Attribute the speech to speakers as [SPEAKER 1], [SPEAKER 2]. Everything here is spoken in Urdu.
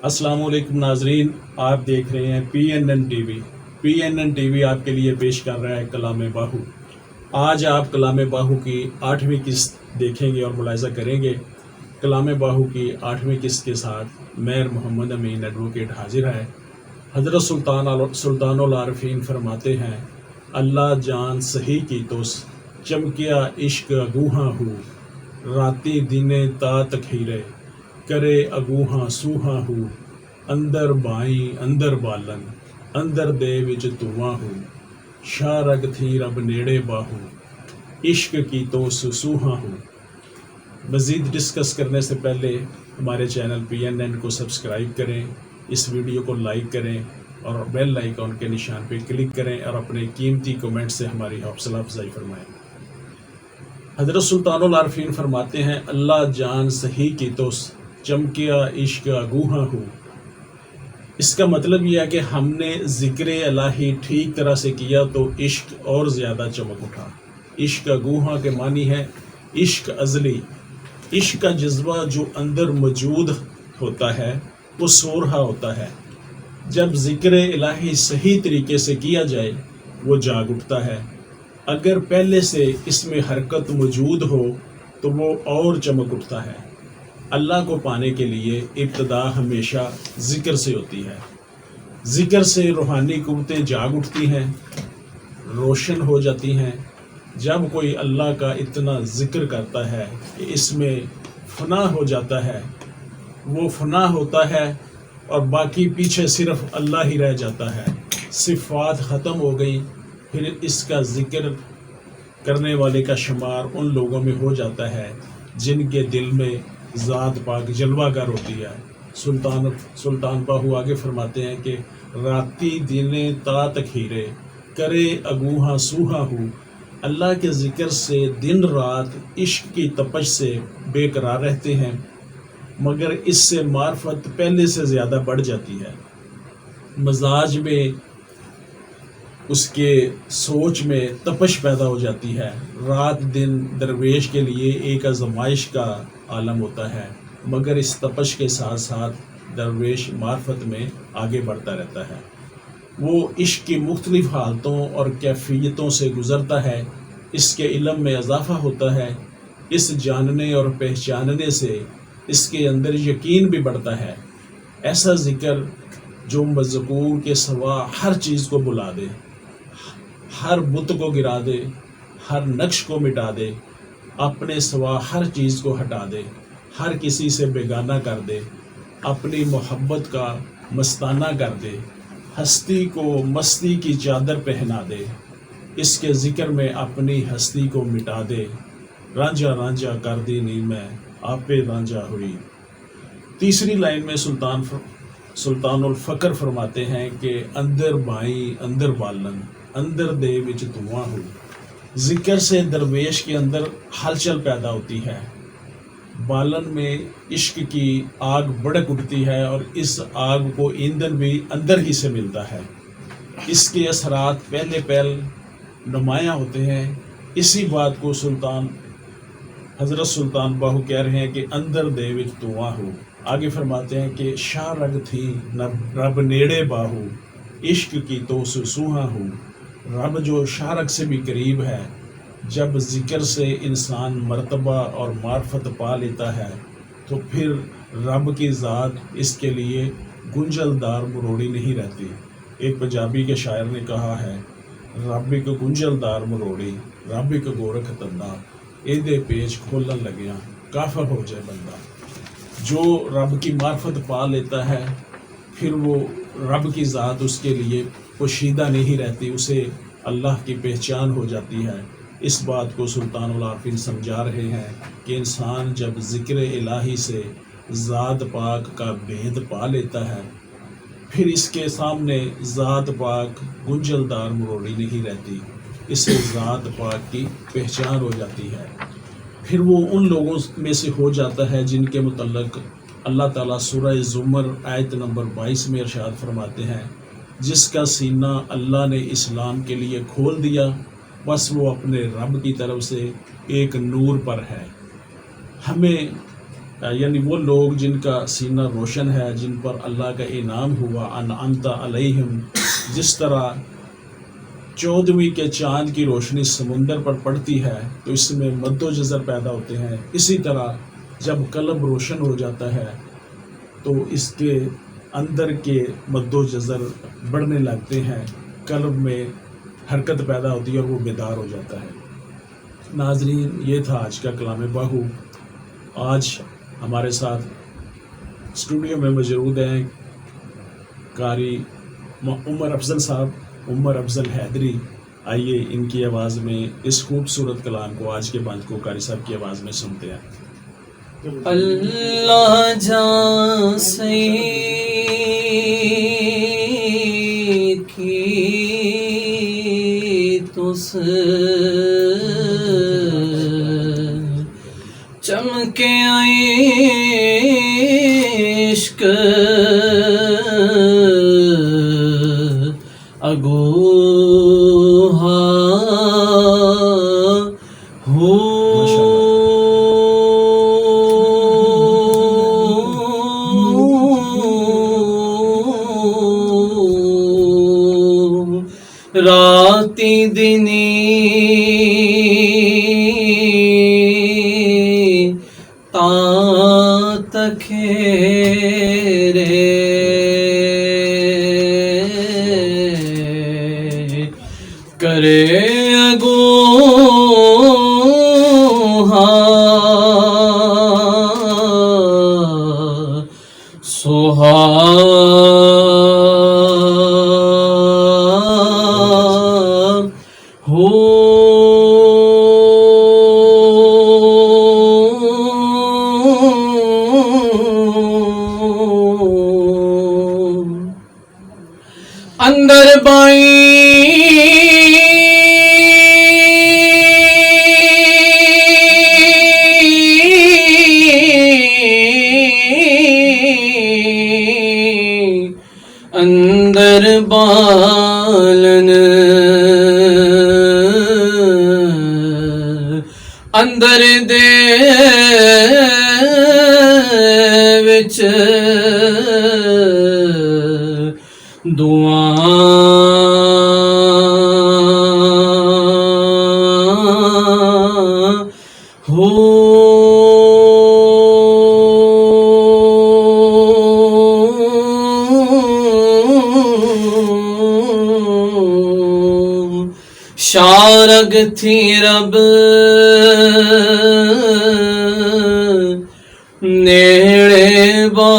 [SPEAKER 1] السلام علیکم ناظرین، آپ دیکھ رہے ہیں PNN T V. PNN T V آپ کے لیے پیش کر رہا ہے کلام باہو۔ آج آپ کلام باہو کی 8ویں قسط دیکھیں گے اور ملاحظہ کریں گے۔ کلام باہو کی 8ویں قسط کے ساتھ میر محمد امین ایڈوکیٹ حاضر ہے۔ حضرت سلطان العارفین فرماتے ہیں، اللہ جان سہی کی توس چمکیا عشق اگوہاں ہو، راتی دینے تا تکھیرے کرے اگوہاں سوہاں ہو، اندر بائیں اندر بالن اندر دے وچ تواں ہو، شاہ رگ تھی رب نیڑے باہو، عشق کی تو سوہاں ہو۔ مزید ڈسکس کرنے سے پہلے ہمارے چینل PNN کو سبسکرائب کریں، اس ویڈیو کو لائک کریں اور بیل آئیکن کے نشان پہ کلک کریں اور اپنے قیمتی کومنٹ سے ہماری حوصلہ افزائی فرمائیں۔ حضرت سلطان العارفین فرماتے ہیں، اللہ جان سہی کی توس چمکیا عشق اگوہاں ہو۔ اس کا مطلب یہ ہے کہ ہم نے ذکر الہی ٹھیک طرح سے کیا تو عشق اور زیادہ چمک اٹھا۔ عشق اگوہاں کے معنی ہے عشق ازلی، عشق کا جذبہ جو اندر موجود ہوتا ہے وہ سو رہا ہوتا ہے۔ جب ذکر الہی صحیح طریقے سے کیا جائے وہ جاگ اٹھتا ہے۔ اگر پہلے سے اس میں حرکت موجود ہو تو وہ اور چمک اٹھتا ہے۔ اللہ کو پانے کے لیے ابتدا ہمیشہ ذکر سے ہوتی ہے۔ ذکر سے روحانی قوتیں جاگ اٹھتی ہیں، روشن ہو جاتی ہیں۔ جب کوئی اللہ کا اتنا ذکر کرتا ہے کہ اس میں فنا ہو جاتا ہے، وہ فنا ہوتا ہے اور باقی پیچھے صرف اللہ ہی رہ جاتا ہے، صفات ختم ہو گئی، پھر اس کا ذکر کرنے والے کا شمار ان لوگوں میں ہو جاتا ہے جن کے دل میں ذات پاک جلوہ گر ہوتی ہے۔ سلطان باہو آگے فرماتے ہیں کہ راتی دینے تا تکھیرے کرے اگوہاں سوہاں ہو، اللہ کے ذکر سے دن رات عشق کی تپش سے بے قرار رہتے ہیں، مگر اس سے معرفت پہلے سے زیادہ بڑھ جاتی ہے۔ مزاج میں، اس کے سوچ میں تپش پیدا ہو جاتی ہے۔ رات دن درویش کے لیے ایک آزمائش کا عالم ہوتا ہے، مگر اس تپش کے ساتھ ساتھ درویش معرفت میں آگے بڑھتا رہتا ہے۔ وہ عشق کی مختلف حالتوں اور کیفیتوں سے گزرتا ہے، اس کے علم میں اضافہ ہوتا ہے، اس جاننے اور پہچاننے سے اس کے اندر یقین بھی بڑھتا ہے۔ ایسا ذکر جو مذکور کے سوا ہر چیز کو بلا دے، ہر بت کو گرا دے، ہر نقش کو مٹا دے، اپنے سوا ہر چیز کو ہٹا دے، ہر کسی سے بیگانہ کر دے، اپنی محبت کا مستانہ کر دے، ہستی کو مستی کی چادر پہنا دے، اس کے ذکر میں اپنی ہستی کو مٹا دے، رانجھا رانجھا کر دی نی میں آپے رانجھا ہوئی۔ تیسری لائن میں سلطان الفقر فرماتے ہیں کہ اندر بائیں اندر بالن اندر دے وچ تواں ہو۔ ذکر سے درویش کے اندر ہلچل پیدا ہوتی ہے، بالن میں عشق کی آگ بھڑک اٹھتی ہے اور اس آگ کو ایندھن بھی اندر ہی سے ملتا ہے۔ اس کے اثرات پہلے پہل نمایاں ہوتے ہیں۔ اسی بات کو حضرت سلطان باہو کہہ رہے ہیں کہ اندر دے وچ تواں ہو۔ آگے فرماتے ہیں کہ شاہ رگ تھی رب نیڑے باہو، عشق کی تو سوہاں ہو۔ رب جو شاہ رگ سے بھی قریب ہے، جب ذکر سے انسان مرتبہ اور معرفت پا لیتا ہے تو پھر رب کی ذات اس کے لیے گنجل دار مروڑی نہیں رہتی۔ ایک پنجابی کے شاعر نے کہا ہے، رب ایک گنجل دار مروڑی رب ایک گورکھ تندا، اے دے پیچ کھولن لگیاں کافر ہو جائے بندہ۔ جو رب کی معرفت پا لیتا ہے پھر وہ رب کی ذات اس کے لیے پوشیدہ نہیں رہتی، اسے اللہ کی پہچان ہو جاتی ہے۔ اس بات کو سلطان العارفین سمجھا رہے ہیں کہ انسان جب ذکر الہی سے ذات پاک کا بھید پا لیتا ہے پھر اس کے سامنے ذات پاک گنجل دار مروڑی نہیں رہتی، اسے ذات پاک کی پہچان ہو جاتی ہے۔ پھر وہ ان لوگوں میں سے ہو جاتا ہے جن کے متعلق اللہ تعالیٰ سورہ زمر آیت نمبر 22 میں ارشاد فرماتے ہیں، جس کا سینہ اللہ نے اسلام کے لیے کھول دیا، بس وہ اپنے رب کی طرف سے ایک نور پر ہے۔ ہمیں یعنی وہ لوگ جن کا سینہ روشن ہے، جن پر اللہ کا انعام ہوا، انعمت علیہم، جس طرح 14ویں کے چاند کی روشنی سمندر پر پڑتی ہے تو اس میں مد و جزر پیدا ہوتے ہیں، اسی طرح جب قلب روشن ہو جاتا ہے تو اس کے اندر کے مد و جزر بڑھنے لگتے ہیں، قلب میں حرکت پیدا ہوتی ہے اور وہ بیدار ہو جاتا ہے۔ ناظرین، یہ تھا آج کا کلام باہو۔ آج ہمارے ساتھ اسٹوڈیو میں موجود ہیں قاری عمر افضل صاحب، عمر افضل حیدری۔ آئیے ان کی آواز میں اس خوبصورت کلام کو، آج کے بند کو قاری صاحب کی آواز میں سنتے ہیں۔
[SPEAKER 2] اللہ جان سے کی تس چمکے عشق اگو راتی دنی تا تکھیرے کرے اگو سوہا اندر بائی اندر بالن اندر دے وچ شارگ تھی رب نیڑے با